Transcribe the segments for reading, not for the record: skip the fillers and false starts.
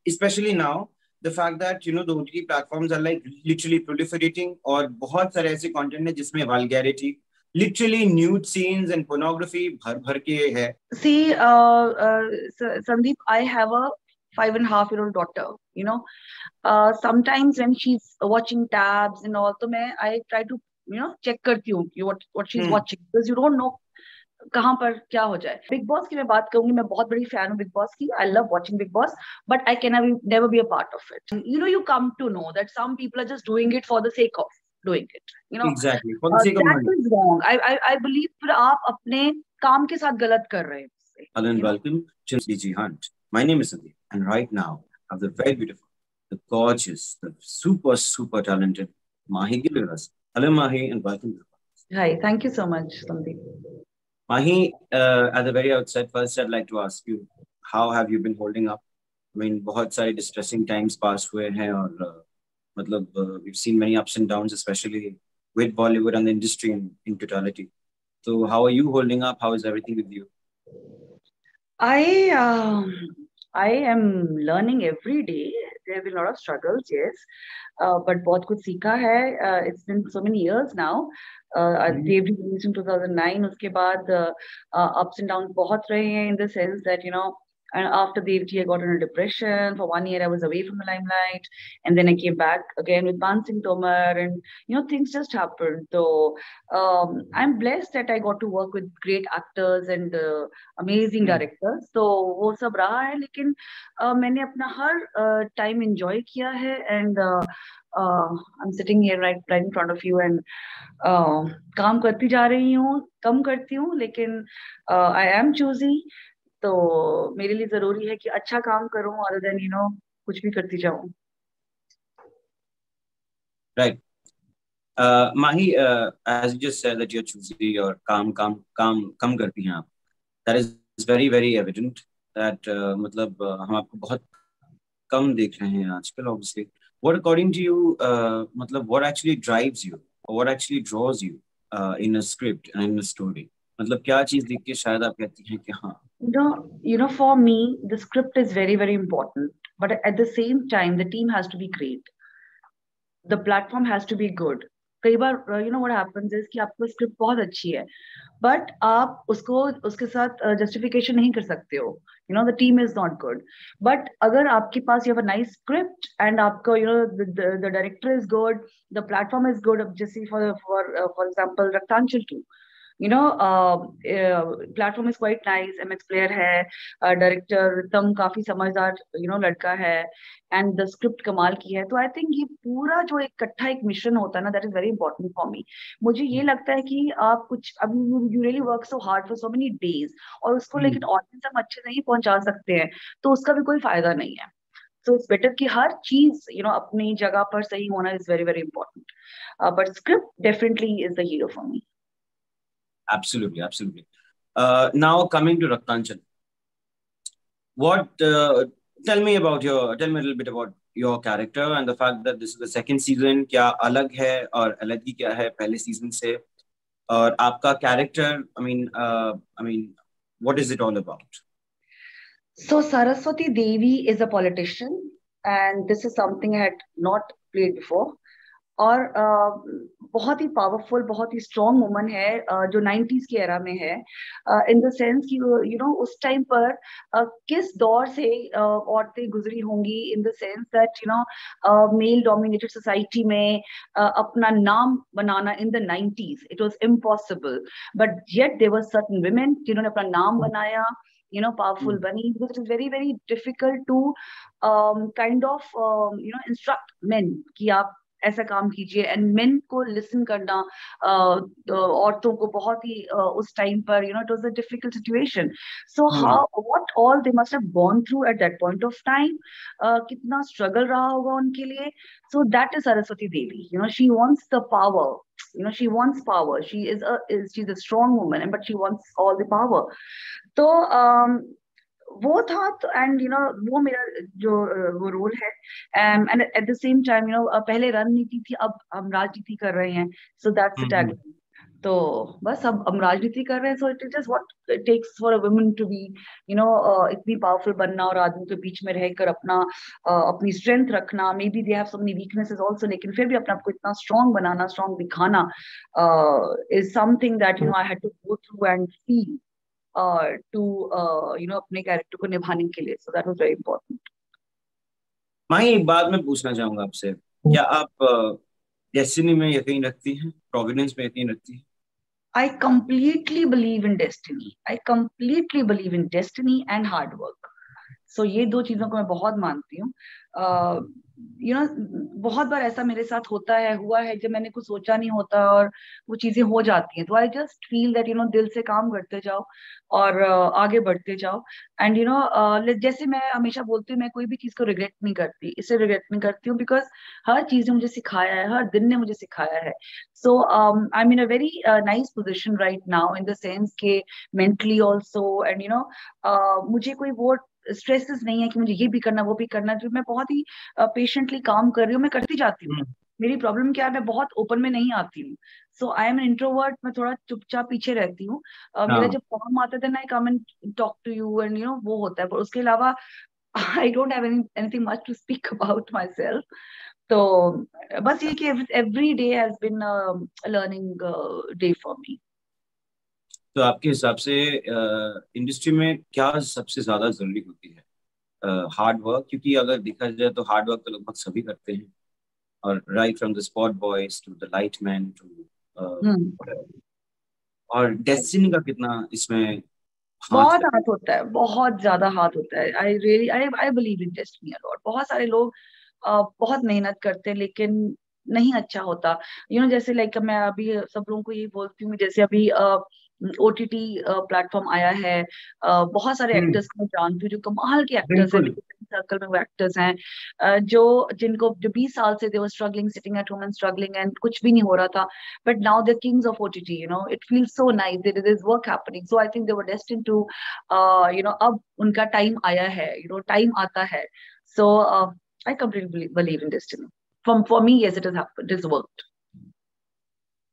especially now, the fact that the OTT platforms are like literally proliferating, और बहुत सारे ऐसे content है जिसमें vulgarity, literally nude scenes and pornography भर भर के है. See, Sandeep, I have a 5.5-year-old daughter. Sometimes when she's watching tabs and all, तो I try to check करती हूँ कि what she's watching, because you don't know कहाँ पर क्या हो जाए. बिग बॉस की मैं बात करूंगी, मैं बहुत बड़ी फैन हूँ बिग बॉस की. I love watching Big Boss, but I can never be a part of it. You come to know that some people are just doing it for the sake of doing it. Exactly, for the sake of money. That is wrong. I believe फिर आप अपने काम के साथ गलत कर रहे हैं. Hello and welcome to DG Hunt. My name is Sandeep, and right now I have the very beautiful, the gorgeous, the super talented Mahi Gill with us. Hello Mahi, and welcome to the podcast. Hi, thank you so much, Sandeep. Mahi, at the very outset, first I'd like to ask you, how have you been holding up? I mean, बहुत सारे distressing times pass हुए हैं, और मतलब we've seen many ups and downs, especially with Bollywood and the industry in totality. So how are you holding up? How is everything with you? I am learning every day. There have been a lot of struggles, yes, but बहुत कुछ सीखा है. It's been so many years now. Devdi released in 2009. उसके बाद ups and downs बहुत रहे हैं, in the sense that and after Devdi I got in a depression. For 1 year I was away from the limelight, and then I came back again with Man Singh Tomar, and things just happened. So I'm blessed that I got to work with great actors and amazing directors. So वो सब रहा है, लेकिन मैंने अपना हर time enjoy किया है, and I'm sitting here right in front of you, and काम करती जा रही हूँ, कम करती हूँ, लेकिन I am choosy. तो मेरे लिए जरूरी है कि अच्छा काम करूं, other than कुछ भी करती जाऊं. Right. Mahi, as you just said that you're choosy और काम कम करती हैं आप. That is very very evident that मतलब हम आपको बहुत कम देख रहे हैं आजकल, obviously. What according to you, मतलब what actually drives you, or what actually draws you in a script and in a story? मतलब क्या चीज देख के शायद आप कहती हैं कि हाँ. For me, the script is very, very important. But at the same time, the team has to be great. The platform has to be good. कई बार what happens is कि आपको स्क्रिप्ट बहुत अच्छी है, but आप उसके साथ justification नहीं कर सकते हो. The team is not good. But अगर आपके पास you have a nice script and आपको the director is good, the platform is good. Just for example, Raktanchal 2. Platform is quite nice. MX Player है, director Ritam काफी समझदार लड़का है, and the script कमाल की है. तो I think ये पूरा जो एक इकट्ठा एक मिश्रण होता है ना, that is very important for me. मुझे ये लगता है कि आप कुछ अभी you really work so hard for so many days, और उसको लेकिन ऑडियंस तक अच्छे से नहीं पहुंचा सकते हैं, तो उसका भी कोई फायदा नहीं है. So it's better कि हर चीज अपनी जगह पर सही होना is very very important. But script definitely is the hero for me. Absolutely. Now coming to Raktanchal, tell me a little bit about your character and the fact that this is the second season. क्या अलग है और अलग ही क्या है पहले season से, और आपका character, I mean, what is it all about? So Saraswati Devi is a politician, and this is something I had not played before. और बहुत ही पावरफुल, बहुत ही स्ट्रॉन्ग वुमन है, जो 90s के एरा में है, इन द सेंस कि उस टाइम पर किस दौर से औरतें गुजरी होंगी, in the sense that male dominated society में अपना नाम बनाना in the 90s it was impossible, but yet there were certain women जिन्होंने अपना नाम बनाया, powerful बनी, because it is very very difficult to kind of instruct men कि आप ऐसा काम कीजिए, एंड मेन को लिसन करना औरतों को बहुत ही उस टाइम पर it was a difficult situation. So what all they must have gone through at that point of time, कितना struggle रहा होगा उनके लिए. So that is Saraswati Devi. She wants the power. She wants power. She's a strong woman, but she wants all the power. तो वो था, and वो मेरा जो वो रोल है, and at the same time पहले रणनीति थी, अब हम राजनीति कर रहे हैं. So that's the tagline. तो बस अब राजनीति कर रहे हैं, so it is just what it takes for a woman to be इतनी पावरफुल बनना और आदमी के बीच में रहकर अपना अपनी स्ट्रेंथ रखना। May be they have so many weaknesses also, लेकिन फिर भी अपने आप को इतना स्ट्रांग बनाना, स्ट्रांग दिखाना is something that I had to go through and feel to अपने कैरेक्टर को निभाने के लिए। So that was very important. Mahi, एक बात मैं पूछना चाहूंगा आपसे, क्या आप डेस्टिनी में यकीन रखती हैं, प्रोविडेंस में यकीन रखती हैं? I completely believe in destiny. I completely believe in destiny and hard work. सो ये दो चीजों को मैं बहुत मानती हूँ। बहुत बार ऐसा मेरे साथ होता है, हुआ है, जब मैंने कुछ सोचा नहीं होता और वो चीजें हो जाती हैं, तो आई जस्ट फील दैट दिल से काम करते जाओ और आगे बढ़ते जाओ। एंड जैसे मैं हमेशा बोलती हूँ, मैं कोई भी चीज को रिग्रेट नहीं करती, इसे रिग्रेट नहीं करती हूँ, बिकॉज हर चीज ने मुझे सिखाया है, हर दिन ने मुझे सिखाया है। So I am in a very nice position right now, in the sense के मेंटली ऑल्सो, एंड मुझे कोई वो स्ट्रेसेस नहीं है कि मुझे ये भी करना वो भी करना। जो मैं बहुत ही पेशेंटली काम कर रही हूँ, मैं करती जाती हूँ। मेरी प्रॉब्लम क्या है, मैं बहुत ओपन में नहीं आती हूँ। सो आई एम एन इंट्रोवर्ट, मैं थोड़ा चुपचाप पीछे रहती हूँ। मेरा हाँ। जब काम आता था ना, I come and talk to you and वो होता है, पर उसके अलावा I don't have anything much to speak about myself. तो बस ये कि every day has been learning day for me. तो आपके हिसाब से इंडस्ट्री में क्या सबसे ज्यादा जरूरी होती है? हार्ड वर्क, क्योंकि अगर देखा जाए तो हार्ड वर्क तो लगभग सभी करते हैं, और right from the spot boys to the light man too, और डेस्टिनी का कितना इसमें हाथ बहुत है? हाथ होता है, बहुत ज्यादा हाथ होता है। I really I believe in destiny a lot. बहुत सारे लोग बहुत मेहनत करते हैं, लेकिन नहीं अच्छा होता। जैसे लाइक मैं अभी सब लोगों को यही बोलती हूँ, जैसे अभी ओटीटी प्लेटफॉर्म आया है। बहुत सारे हम्म। एक्टर्स को मैं जानती हूँ जो कमाल के एक्टर्स हैं, बिल्कुल। मेरे सर्कल में वो एक्टर्स हैं जो जिनको जो 20 साल से they were struggling, sitting at home and struggling, and कुछ भी नहीं हो रहा था। But now the kings of OTT, it feels so nice, there is work happening. So I think they were destined to अब उनका टाइम आया है, टाइम आता है। सो I completely believe in destiny. For me, yes, it has happened. It has worked.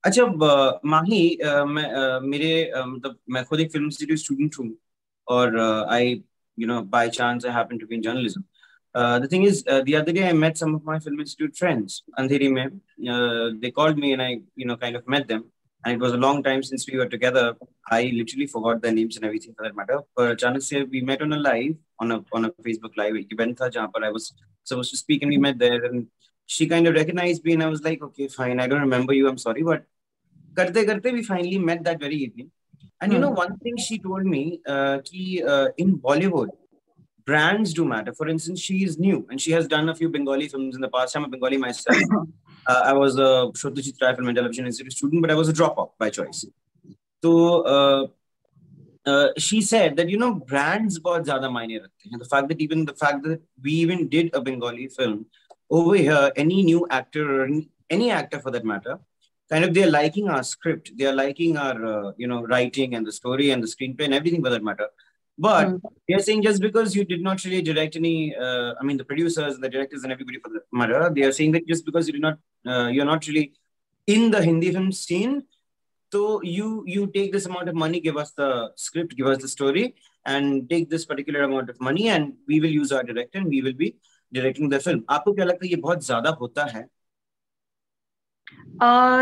अच्छा, माही, मेरे मतलब मैं खुद एक फिल्म इंस्टीट्यूट स्टूडेंट हूँ, और I by chance I happen to be in journalism. The thing is, the other day I met some of my film institute friends, Andheri mein. They called me and I, kind of met them. And it was a long time since we were together. I literally forgot their names and everything for that matter. But अचानक से we met on a live, on a Facebook live event था जहाँ पर I was supposed to speak, and we met there. And she kind of recognized me and I was like, okay, fine. I don't remember you. I'm sorry, but करते करते we finally met that very evening. And Hmm. one thing she told me, कि in Bollywood brands do matter. For instance, she is new and she has done a few Bengali films in the past. I'm a Bengali myself. I was a Shotyajit Rai Film and Television Institute student, but I was a dropout by choice. So she said that brands बहुत ज़्यादा मायने रखते हैं. The fact that we even did a Bengali film over here, any new actor or any actor for that matter, kind of they're liking our script, they are liking our writing and the story and the screenplay and everything for that matter. But Hmm. they're saying just because you did not really direct any, I mean the producers, the directors, and everybody for that matter, they are saying that just because you did not, you're not really in the Hindi film scene, so you take this amount of money, give us the script, give us the story, and take this particular amount of money, and we will use our director, and we will be directing the film. आपको क्या लगता है ये बहुत ज्यादा होता है?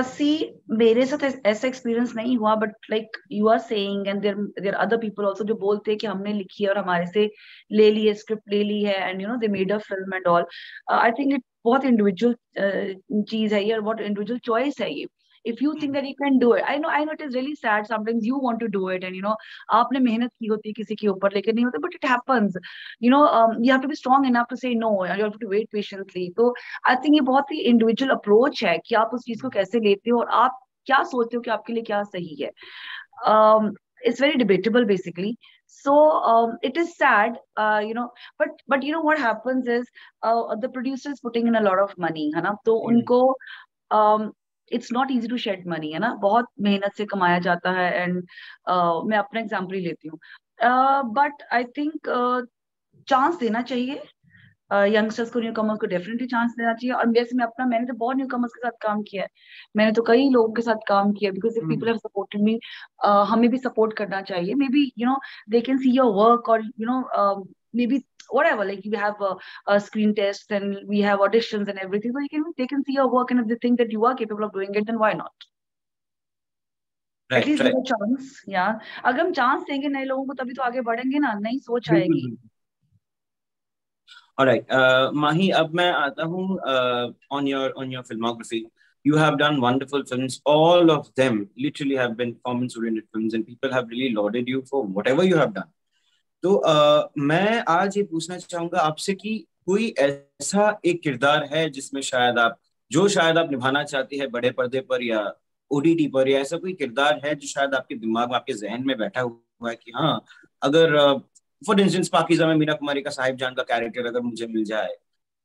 सी मेरे साथ ऐसा एक्सपीरियंस नहीं हुआ, but like you are saying, and there other people also जो बोलते हैं कि हमने लिखी है और हमारे से ले ली है, स्क्रिप्ट ले ली है, and they made a film and all. I think it बहुत इंडिविजुअल चीज है ये, और बहुत इंडिविजुअल चॉइस है ये। If you think that you can do it, I know it is really sad sometimes, you want to do it, and आपने मेहनत की होती है किसी के ऊपर, लेकिन नहीं होता, but it happens. You have to be strong enough to say no, and you have to wait patiently. तो आई थिंक ये बहुत ही इंडिविजुअल अप्रोच है कि आप उस चीज को कैसे लेते हो और आप क्या सोचते हो कि आपके लिए क्या सही है। It's very debatable basically. So it is sad, but what happens is the producer is putting in a lot of money, है ना, तो उनको it's not easy to shed money, है ना, बहुत मेहनत से कमाया जाता है। एंड मैं अपना एग्जाम्पल ही लेती हूँ, बट आई थिंक चांस देना चाहिए। यंगस्टर्स को, न्यू कमर्स को डेफिनेटली चांस देना चाहिए। और वैसे मैंने तो बहुत न्यू कमर्स के साथ काम किया है, मैंने तो कई लोगों के साथ काम किया, because if people have supported me, हमें भी सपोर्ट करना चाहिए। May be they can see your work, और may be whatever, like we have screen tests and we have auditions and everything, so they can see your work, and if they think that you are capable of doing it, then why not? At least give a chance. Yeah, अगर हम chance देंगे नए लोगों को तभी तो आगे बढ़ेंगे ना, नई सोच आएगी। Alright, Mahi, अब मैं आता हूँ on your filmography. You have done wonderful films. All of them literally have been performance-oriented films, and people have really lauded you for whatever you have done. तो मैं आज ये पूछना चाहूंगा आपसे कि कोई ऐसा एक किरदार है जिसमें शायद आप निभाना चाहती है बड़े पर्दे पर या ओटीटी पर, या ऐसा कोई किरदार है जो शायद आपके दिमाग में, आपके जहन में बैठा हुआ है कि हाँ, अगर फॉर इंस्टेंस पाकीज़ा में मीना कुमारी का साहिब जान का कैरेक्टर अगर मुझे मिल जाए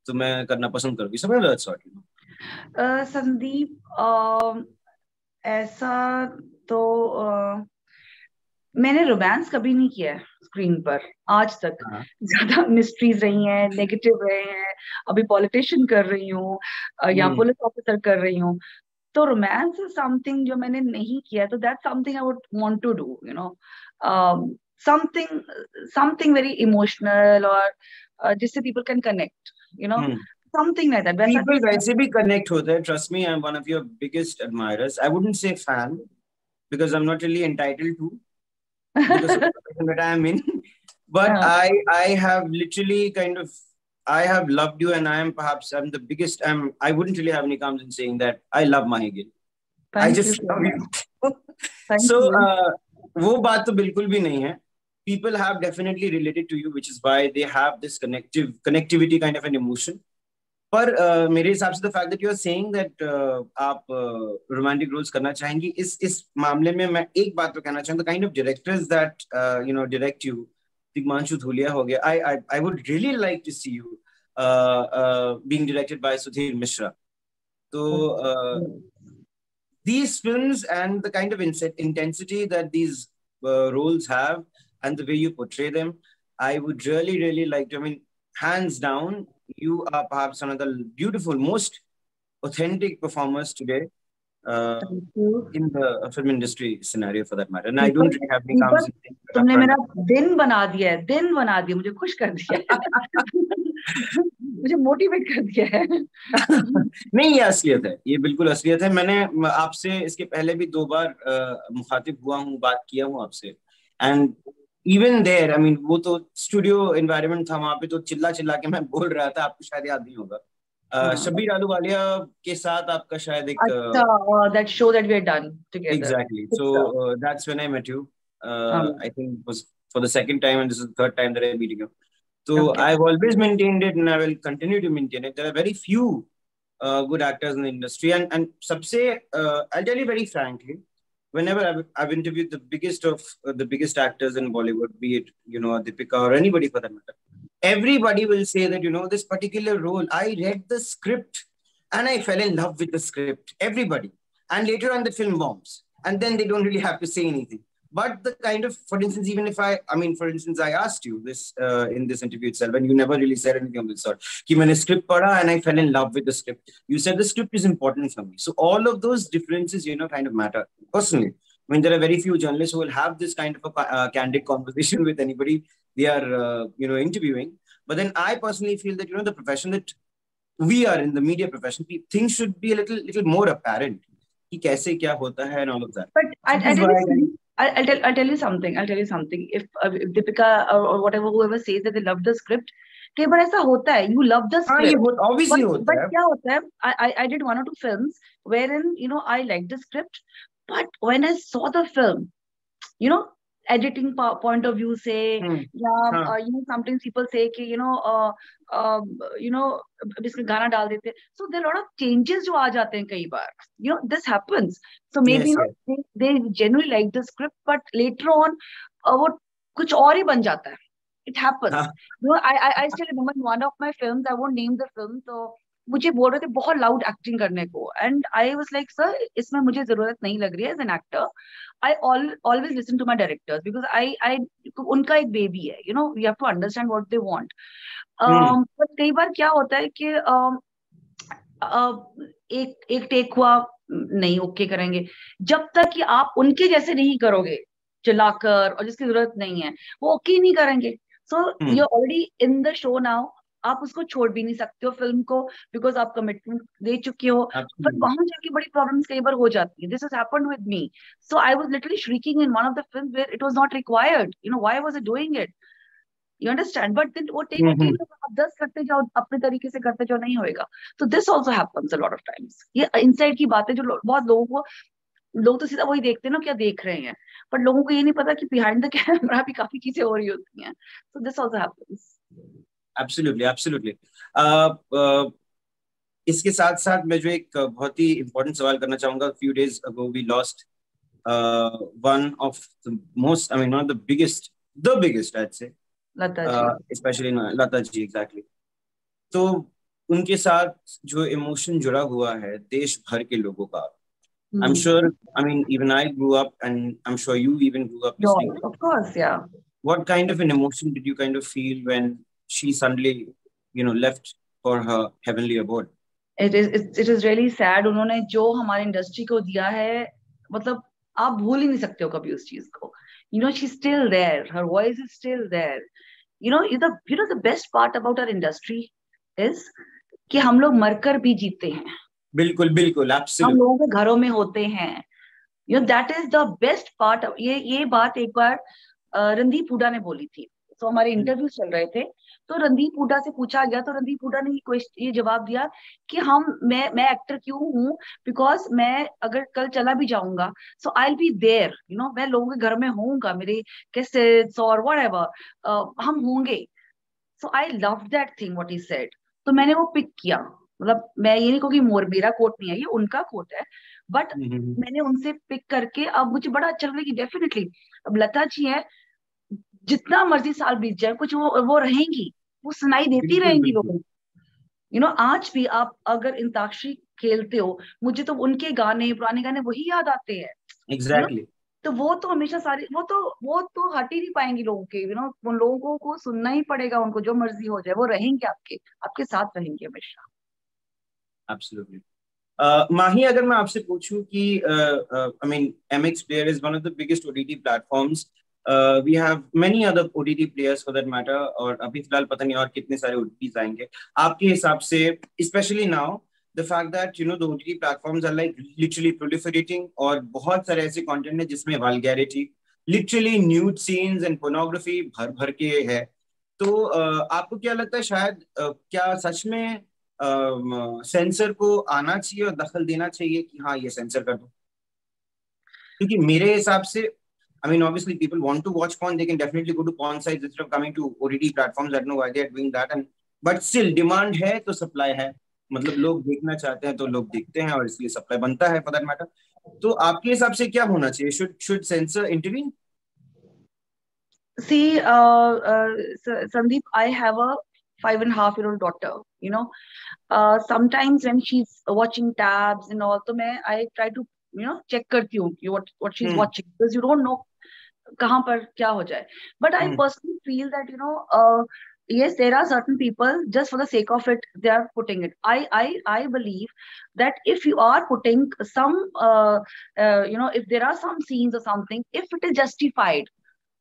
तो मैं करना पसंद करूंगी, समझ लो सॉर्ट। संदीप, ऐसा तो मैंने रोमांस कभी नहीं किया है स्क्रीन पर आज तक। ज्यादा मिस्ट्रीज रही हैं, नेगेटिव रहे हैं, अभी पॉलिटिशियन कर रही हूँ या पुलिस ऑफिसर कर रही हूँ, तो रोमांस इज समथिंग जो मैंने नहीं किया, तो that something I would want to do, something very emotional, or जिससे people can connect, something like that. People वैसे भी connect होते हैं, trust me, I'm one of your biggest admirers. I wouldn't say fan because I'm not really entitled to, because of the position that I am in, but I have literally I have loved you, and I'm the biggest. I wouldn't really have any qualms in saying that I love Mahi Gill. I just love you. So वो बात तो बिल्कुल भी नहीं है. People have definitely related to you, which is why they have this connectivity kind of an emotion. पर मेरे हिसाब से the fact that you are saying that आप romantic roles करना चाहेंगी, इस मामले में मैं एक बात तो कहना चाहूँगा, kind of directors that direct you, Tigmanshu Dhulia हो गया, I would really like to see you being directed by Sudhir Mishra. So these films and the kind of intensity that these roles have and the way you portray them, I would really, really like to, I mean, hands down, you are perhaps one of the beautiful, most authentic performers today in the film industry scenario, for that matter. And I don't really have any comments. तुमने मेरा दिन बना दिया, मुझे खुश कर दिया, मुझे मोटिवेट कर दिया है। नहीं, ये असलियत है, ये बिल्कुल असलियत है। मैंने आपसे इसके पहले भी 2 बार मुखातिब हुआ हूँ, बात किया हूँ आपसे, and even there, I mean, वो तो स्टूडियो एनवायरनमेंट था, वहां पे तो चिल्ला के मैं बोल रहा था, आपको शायद याद नहीं होगा, शब्बीर आहलूवालिया के साथ आपका शायद एक that show that we had done together. Exactly. So that's when I met you. I think it was for the second time, and this is the third time that I'm meeting you. So I've always maintained it, and I will continue to maintain it. There are very few good actors in the industry, and सबसे I'll tell you very frankly, whenever I've interviewed the biggest actors in Bollywood, be it Deepika or anybody for that matter, everybody will say that this particular role, I read the script and I fell in love with the script. Everybody, and later on the film bombs, and then they don't really have to say anything. But the kind of, for instance, even if I asked you this in this interview itself, and you never really said anything of this sort. कि मैंने script पढ़ा and I fell in love with the script. You said the script is important for me. So all of those differences, kind of matter. Personally, I mean, there are very few journalists who will have this kind of a candid conversation with anybody they are, interviewing. But then I personally feel that, the profession that we are in, the media profession, things should be a little more apparent. कि कैसे क्या होता है and all of that. But I'll tell you something. If Deepika or whatever, whoever says that they love the script, कई बार ऐसा होता है, you love the script. Obviously होता है. But क्या होता है? I did 1 or 2 films wherein I liked the script, but when I saw the film, editing point of view say, sometimes people say कि इसमें गाना डाल देते, so there are a lot of changes जो आ जाते हैं कई बार, this happens, so maybe yes. they genuinely like the script, but later on वो कुछ और ही बन जाता है. It happens. I still remember one of my films, I won't name the film, so मुझे बोल रहे थे बहुत लाउड एक्टिंग करने को, and I was like sir इसमें मुझे जरूरत नहीं लग रही है as an actor. I always listen to my directors because I उनका एक बेबी है, you know you have to understand what they want. Hmm but कई बार क्या होता है कि एक एक टेक हुआ, नहीं ओके करेंगे. जब तक कि आप उनके जैसे नहीं करोगे चिल्लाकर और जिसकी जरूरत नहीं है, वो ओके नहीं करेंगे. So you hmm already in the show now, आप उसको छोड़ भी नहीं सकते हो फिल्म को, बिकॉज आप कमिटमेंट दे चुके हो. पर एब्सोल्युटली वहां जाके बड़ी प्रॉब्लम्स कई बार हो जाती है. This has happened with me. So I was literally shrieking in one of the film where it was not required, you know why was I doing it. You understand. But then वो take okay, hmm. आप 10 करते जाओ अपने तरीके से करते जाओ, नहीं होएगा. तो this also happens a lot of times. ये इनसाइड की बातें जो बहुत लोगों को, लोग तो सीधा वही देखते हैं ना क्या देख रहे हैं, बट लोगों को ये नहीं पता कि बिहाइंड द कैमरा भी काफी चीजें हो रही होती हैं. So this also happens. Absolutely absolutely. इसके साथ साथ मैं जो एक बहुत ही इंपॉर्टेंट सवाल करना चाहूंगा. Few days ago we lost one of the most, I mean, one of the biggest, I'd say, Lata ji. especially in Lata ji, exactly. तो उनके साथ जो इमोशन जुड़ा हुआ है देश भर के लोगों का, I'm sure, I mean, even I grew up, and I'm sure you even grew up listening to it. Of course, yeah. What kind of an emotion did you kind of feel when she suddenly, left for her heavenly abode? It is really sad. उन्होंने जो हमारी industry को दिया है, मतलब आप भूल ही नहीं सकते हो कभी उस चीज को. You know, she's still there. Her voice is still there. The best part about our industry is कि हम लोग मरकर भी जीते हैं. बिल्कुल बिल्कुल, हम एब्सोल्युटली. लोगों के घरों में होते हैं. That is the best part. ये बात एक बार रणदीप हुडा ने बोली थी. तो हमारे इंटरव्यू चल रहे थे, तो रणदीप हुडा से पूछा गया, तो रणदीप हुडा ने ये जवाब दिया कि मैं एक्टर क्यों हूँ, बिकॉज मैं अगर कल चला भी जाऊंगा, सो आई विल बी देयर, मैं लोगों के घर में होऊंगा, मेरे कैसेट्स और व्हाटएवर हम होंगे. So I love that thing what he said. तो मैंने वो पिक किया. मतलब मैं ये नहीं कहूँगी मेरा कोट नहीं है, ये उनका कोट है, बट मैंने उनसे पिक करके अब मुझे बड़ा अच्छा लगा कि डेफिनेटली अब लता जी है, जितना मर्जी साल बीत जाए कुछ वो रहेंगी, वो सुनाई देती बिल्कुल रहेंगी बिल्कुल. लोगों को. आज भी आप अगर अंताक्षरी खेलते हो, मुझे तो उनके गाने, पुराने गाने वही याद आते हैं. एग्जैक्टली. तो वो तो हमेशा सारी, वो तो हट ही नहीं पाएंगी लोगों के. उन लोगों को सुनना ही पड़ेगा, उनको जो मर्जी हो जाए वो रहेंगे, आपके आपके साथ रहेंगे हमेशा. एब्सोल्युटली. माही, अगर मैं आपसे पूछूं कि I mean MX Player is one of the biggest OTT platforms. We have many other OTT players for that matter, और अभी फिलहाल पता नहीं और कितने सारे OTTs आएंगे आपके हिसाब से, especially now the fact that the OTT platforms are like literally proliferating, और बहुत सारे ऐसे content है जिसमें vulgarity, literally nude scenes and pornography भर भर के है. तो आपको क्या लगता है, शायद क्या सच में सेंसर को आना चाहिए और दखल देना चाहिए कि हाँ ये सेंसर कर दो? क्योंकि मेरे हिसाब से, I mean, obviously people want to watch porn, they can definitely go to porn sites instead of coming to OTT platforms. I don't know why they are doing that, and but still demand है तो supply है. मतलब लोग देखना चाहते हैं तो लोग देखते हैं, और इसलिए सप्लाई बनता है for that matter. तो आपके हिसाब से क्या होना चाहिए? should censor intervene? See, Sandeep, I have a 5.5-year-old daughter. Sometimes when she's watching tabs and all, तो I try to check करती हूँ कि what she's watching, because you don't know कहाँ पर क्या हो जाए. But I personally feel that yes, there are certain people just for the sake of it they are putting it. I believe that if you are putting some if there are some scenes or something, if it is justified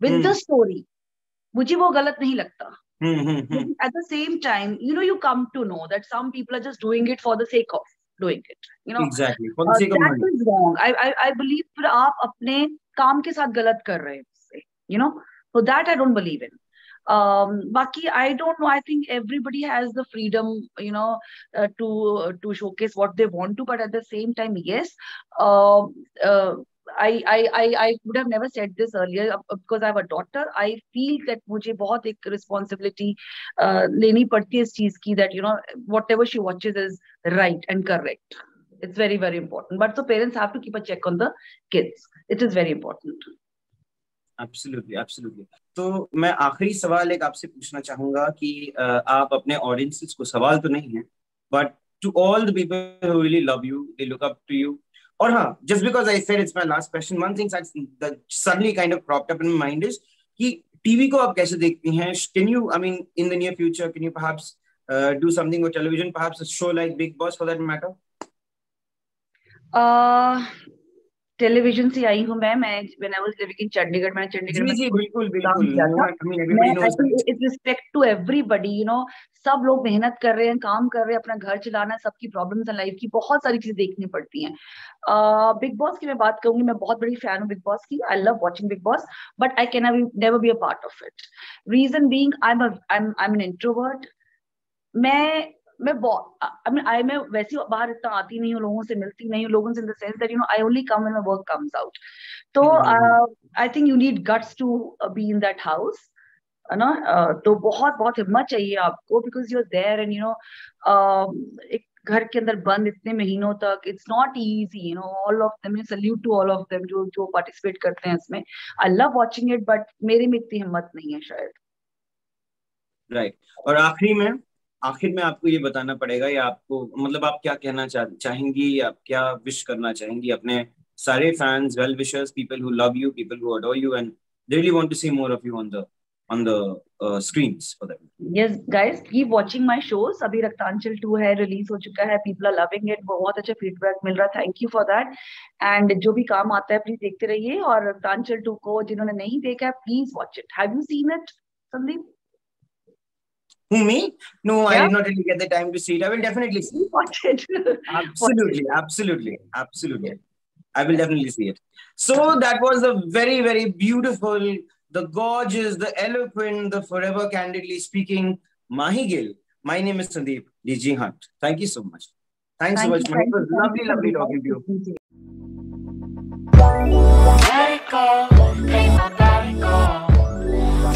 with the story, मुझे वो गलत नहीं लगता. At the same time, you come to know that some people are just doing it for the sake of doing it. Exactly, for the sake of money. That is wrong. I believe फिर आप अपने काम के साथ गलत कर रहे हैं उससे. So that I don't believe in. Baki, I don't know. I think everybody has the freedom, to showcase what they want to, but at the same time, yes, I would have never said this earlier because I have a daughter. I feel that मुझे बहुत एक responsibility लेनी पड़ती है इस चीज की, that whatever she watches is right and correct. It's very, very important. But so parents have to keep a check on the kids. It is very important. Absolutely, absolutely. तो मैं आखिरी सवाल एक आपसे पूछना चाहूंगा कि आप अपने ऑडियंसेस को, सवाल तो नहीं है, but to all the people who really love you, they look up to you. Or just because I said it's my last question, one thing that suddenly kind of cropped up in my mind is कि TV को आप कैसे देखती हैं? Can you, I mean, in the near future, can you perhaps do something with television, perhaps a show like Bigg Boss for that matter? Television से आई हूँ मैं when I was living in Chandigarh, मैंने चंडीगढ़ में जी बिल्कुल बिल्कुल इस respect to everybody, you know, सब लोग मेहनत कर रहे हैं, काम कर रहे हैं, अपना घर चलाना, सबकी प्रॉब्लम्स है लाइफ की, बहुत सारी चीजें देखनी पड़ती हैं. बिग बॉस की मैं बात करूंगी, मैं बहुत बड़ी फैन हूँ बिग बॉस की. I love watching Bigg Boss, but I can never be a part of it. Reason being I am an introvert. मैं वैसे बाहर इतना आती नहीं हूँ, लोगों से मिलती नहीं हूँ, लोगों से in the sense that you know I only come when my work comes out. तो I think you need guts to be in that house, है ना. तो बहुत बहुत हिम्मत चाहिए आपको, because you are there and you know एक घर के अंदर बंद इतने महीनों तक, it's not easy, you know. All of them, salute to all of them जो पार्टिसिपेट करते हैं इसमें. आई लव वॉचिंग इट, बट मेरे में इतनी हिम्मत नहीं है शायद. राइट. और आखिर में आपको ये बताना पड़ेगा, या आपको मतलब आप क्या कहना चाहेंगी, आप क्या विश करना चाहेंगी अपने सारे fans, well wishers, people who love you, people who adore you and they really want to see more of you on the screens for them. Yes guys, keep watching my shows. अभी रक्तांचल 2 है, release हो चुका है, people are loving it, बहुत अच्छा feedback मिल रहा है, thank you for that. And जो भी काम आता है प्लीज देखते रहिए, और रक्तांचल 2 को जिन्होंने नहीं देखा है please watch it. Have you seen it Sandeep? Who, me? No, yeah? I did not really get the time to see it. I will definitely see it. Watch it. Absolutely. I will definitely see it. So that was the very, very beautiful, the gorgeous, the eloquent, the forever candidly speaking Mahi Gill. My name is Sandeep D.G. Hunt. Thank you so much. Thanks so much, Mahi. It was lovely talking to you. Let it go, make my body go,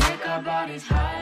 make our bodies high.